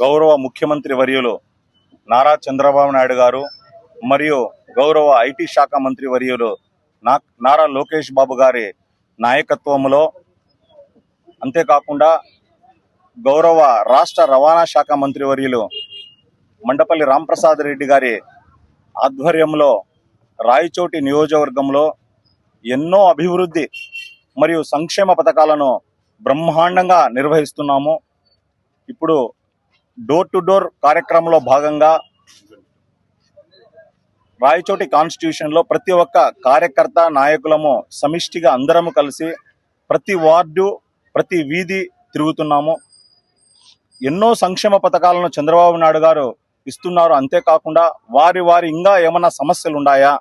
గౌరవ ముఖ్యమంత్రి వర్యులు నారా చంద్రబాబు నాయుడు గారు మరియు గౌరవ ఐటీ శాఖ మంత్రి వర్యులు నారా లోకేష్ బాబు గారి నాయకత్వంలో, అంతేకాకుండా గౌరవ రాష్ట్ర రవాణా శాఖ మంత్రి వర్యులు మండపల్లి రాంప్రసాద్ రెడ్డి గారి ఆధ్వర్యంలో రాయచోటి నియోజకవర్గంలో ఎన్నో అభివృద్ధి మరియు సంక్షేమ పథకాలను బ్రహ్మాండంగా నిర్వహిస్తున్నాము. ఇప్పుడు డోర్ టు డోర్ కార్యక్రమంలో భాగంగా రాయచోటి కాన్స్టిట్యూషన్లో ప్రతి ఒక్క కార్యకర్త నాయకులము సమిష్టిగా అందరము కలిసి ప్రతి వార్డు ప్రతి వీధి తిరుగుతున్నాము. ఎన్నో సంక్షేమ పథకాలను చంద్రబాబు నాయుడు గారు ఇస్తున్నారు. అంతేకాకుండా వారి ఇంకా ఏమన్నా సమస్యలు ఉన్నాయా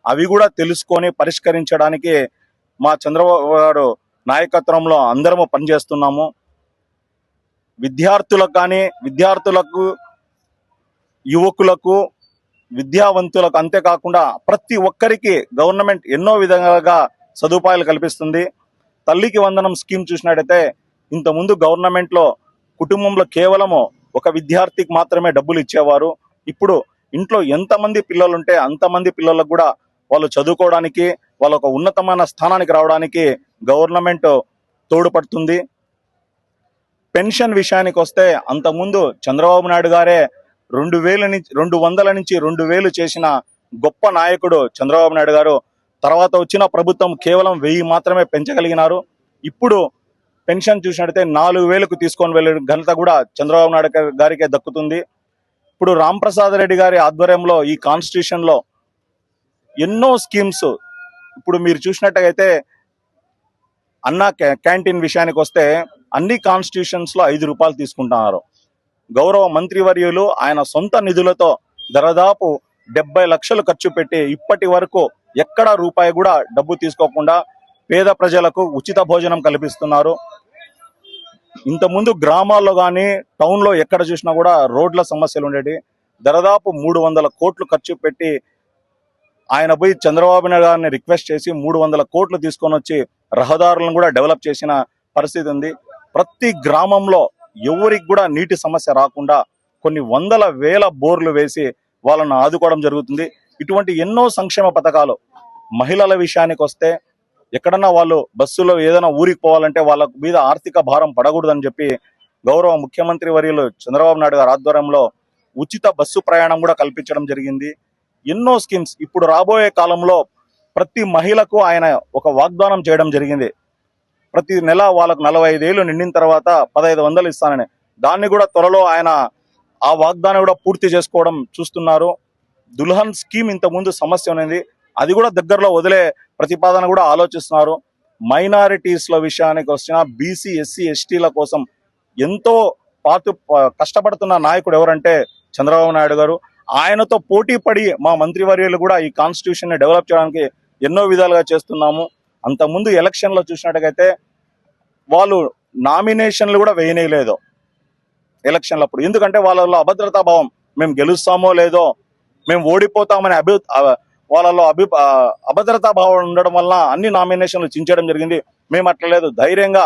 అవి కూడా తెలుసుకొని పరిష్కరించడానికి మా చంద్రబాబు గారు నాయకత్వంలో అందరము పనిచేస్తున్నాము. విద్యార్థులకు యువకులకు విద్యావంతులకు అంతేకాకుండా ప్రతి ఒక్కరికి గవర్నమెంట్ ఎన్నో విధంగా సదుపాయాలు కల్పిస్తుంది. తల్లికి వందనం స్కీమ్ చూసినట్టయితే ఇంతకుముందు గవర్నమెంట్లో కుటుంబంలో కేవలము ఒక విద్యార్థికి మాత్రమే డబ్బులు ఇచ్చేవారు. ఇప్పుడు ఇంట్లో ఎంతమంది పిల్లలు ఉంటే అంతమంది పిల్లలకు కూడా వాళ్ళు చదువుకోవడానికి, వాళ్ళ ఒక ఉన్నతమైన స్థానానికి రావడానికి గవర్నమెంట్ తోడ్పడుతుంది. పెన్షన్ విషయానికి వస్తే అంతకుముందు చంద్రబాబు నాయుడు గారే 200 నుంచి 2000 చేసిన గొప్ప నాయకుడు చంద్రబాబు నాయుడు గారు. తర్వాత వచ్చిన ప్రభుత్వం కేవలం 1000 మాత్రమే పెంచగలిగినారు. ఇప్పుడు పెన్షన్ చూసినట్టయితే 4000కు తీసుకొని వెళ్ళే ఘనత కూడా చంద్రబాబు నాయుడు గారికే దక్కుతుంది. ఇప్పుడు రాంప్రసాద్ రెడ్డి గారి ఆధ్వర్యంలో ఈ కాన్స్టిట్యూషన్లో ఎన్నో స్కీమ్స్, ఇప్పుడు మీరు చూసినట్టయితే అన్న క్యాంటీన్ విషయానికి వస్తే అన్ని కాన్స్టిట్యూషన్స్లో 5 రూపాయలు తీసుకుంటున్నారు. గౌరవ మంత్రివర్యులు ఆయన సొంత నిధులతో దాదాపు 70 లక్షలు ఖర్చు పెట్టి ఇప్పటి వరకు ఎక్కడ రూపాయి కూడా డబ్బు తీసుకోకుండా పేద ప్రజలకు ఉచిత భోజనం కల్పిస్తున్నారు. ఇంతకుముందు గ్రామాల్లో కానీ టౌన్లో ఎక్కడ చూసినా కూడా రోడ్ల సమస్యలు ఉండేవి. దాదాపు 300 కోట్లు ఖర్చు పెట్టి ఆయన పోయి చంద్రబాబు నాయుడు గారిని రిక్వెస్ట్ చేసి 300 కోట్లు తీసుకొని వచ్చి రహదారులను కూడా డెవలప్ చేసిన పరిస్థితి ఉంది. ప్రతి గ్రామంలో ఎవరికి కూడా నీటి సమస్య రాకుండా కొన్ని వందల వేల బోర్లు వేసి వాళ్ళను ఆదుకోవడం జరుగుతుంది. ఇటువంటి ఎన్నో సంక్షేమ పథకాలు. మహిళల విషయానికి వస్తే ఎక్కడన్నా వాళ్ళు బస్సులో ఏదైనా ఊరికి పోవాలంటే వాళ్ళ మీద ఆర్థిక భారం పడకూడదని చెప్పి గౌరవ ముఖ్యమంత్రి వర్యులు చంద్రబాబు నాయుడు గారి ఆధ్వర్యంలో ఉచిత బస్సు ప్రయాణం కూడా కల్పించడం జరిగింది. ఎన్నో స్కీమ్స్. ఇప్పుడు రాబోయే కాలంలో ప్రతి మహిళకు ఆయన ఒక వాగ్దానం చేయడం జరిగింది. ప్రతి నెల వాళ్ళకు 45 ఏళ్ళు నిండిన తర్వాత 1500 ఇస్తానని. దాన్ని కూడా త్వరలో ఆయన ఆ వాగ్దానం కూడా పూర్తి చేసుకోవడం చూస్తున్నారు. దుల్హన్ స్కీమ్ ఇంతకుముందు సమస్య ఉన్నది, అది కూడా దగ్గరలో వదిలే ప్రతిపాదన కూడా ఆలోచిస్తున్నారు. మైనారిటీస్ల విషయానికి వచ్చిన బీసీ ఎస్సీ ఎస్టీల కోసం ఎంతో కష్టపడుతున్న నాయకుడు ఎవరంటే చంద్రబాబు నాయుడు గారు. ఆయనతో పోటీ పడి మా మంత్రివర్యులు కూడా ఈ కాన్స్టిట్యూషన్ ని డెవలప్ చేయడానికి ఎన్నో విధాలుగా చేస్తున్నాము. అంతకుముందు ఎలక్షన్లో చూసినట్టుగైతే వాళ్ళు నామినేషన్లు కూడా వేయనేలేదు ఎలక్షన్లప్పుడు. ఎందుకంటే వాళ్ళలో అభద్రతా భావం, మేము గెలుస్తామో లేదో, మేము ఓడిపోతామని వాళ్ళలో అభద్రతా భావం ఉండడం వల్ల అన్ని నామినేషన్లు చించడం జరిగింది. మేము అట్లా లేదు, ధైర్యంగా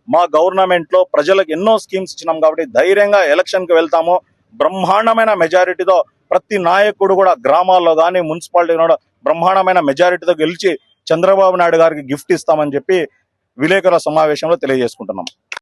మా గవర్నమెంట్లో ప్రజలకు ఎన్నో స్కీమ్స్ ఇచ్చినాం కాబట్టి ధైర్యంగా ఎలక్షన్కి వెళ్తాము. బ్రహ్మాండమైన మెజారిటీతో ప్రతి నాయకుడు కూడా గ్రామాల్లో కానీ మున్సిపాలిటీ కూడా బ్రహ్మాండమైన మెజారిటీతో గెలిచి చంద్రబాబు నాయుడు గారికి గిఫ్ట్ ఇస్తామని చెప్పి విలేకరుల సమావేశంలో తెలియజేసుకుంటున్నాం.